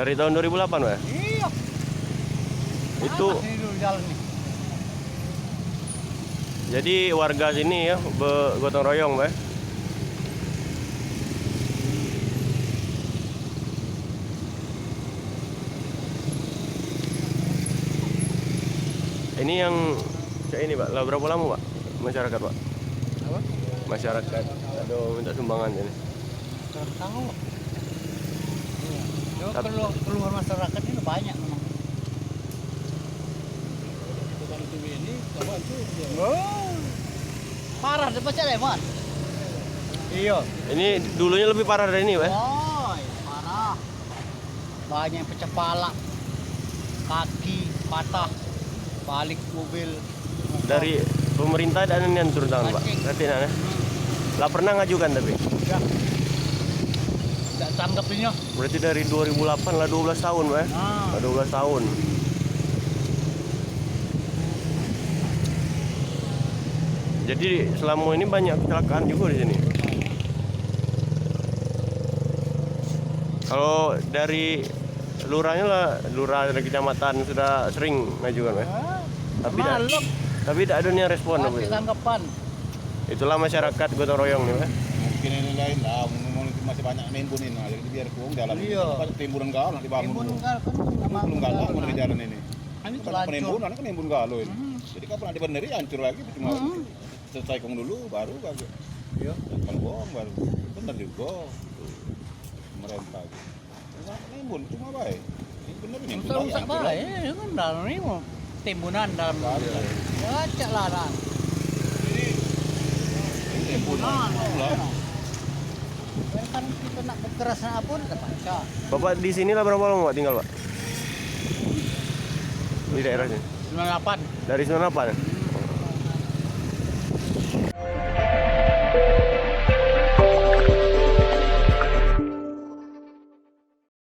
Dari tahun 2008, Pak? Iya. Itu Ini dulu jalan nih. jadi warga sini ya bergotong royong, Pak. Ini yang kayak ini, Pak. Lah berapa lama, Pak? Masyarakat, Pak? Apa? Masyarakat. Aduh, minta sumbangan ini. Kurang tahu. Iya. Yo, Tapi- keluar masyarakat ini banyak memang. Tukang TV ini kawan tuh dia. Oh. Parah depan saya, Mas. Iya. Ini dulunya lebih parah dari ini, Pak. Oh, parah. Banyak yang pecah pala. Kaki patah. Balik mobil. Dari pemerintah dan ini yang turun tangan, Pak. Berarti nah, lah pernah ngajukan tapi. Ya. Tidak tanggapinnya. Berarti dari 2008 lah 12 tahun, Pak. Nah. 12 tahun. Jadi selama ini banyak kecelakaan juga di sini. Kalau dari lurahnya lah, lurah dari kecamatan sudah sering ngajukan, Pak. Malam. Tapi tidak ada nih respon, Pak. Pasti tanggapan. Itulah masyarakat gotong royong nih, Pak. Mungkin ini lain lah, masih banyak nimbun ini, jadi biar kurang jalan. Iya. Banyak timbunan galau nanti bangun. Timbun enggak kan Belum galau mau di jalan ini. Ini Kan terlanjur. penimbunan kan nimbun galau ini. Jadi kapan ada bener hancur lagi cuma Hmm. selesai kong dulu baru kagak. Iya. Kalau bohong baru bener juga. Merentah. Enggak nimbun cuma baik. Ini bener ini. Rusak baik, ini kan dalam ini mau timbunan dalam. Ya cak larang. Timbunan. Kan kita nak kekerasan apa tidak baca. Bapak di sini lah berapa lama, Pak, tinggal, Pak? Di daerah sini. 98. Dari 98.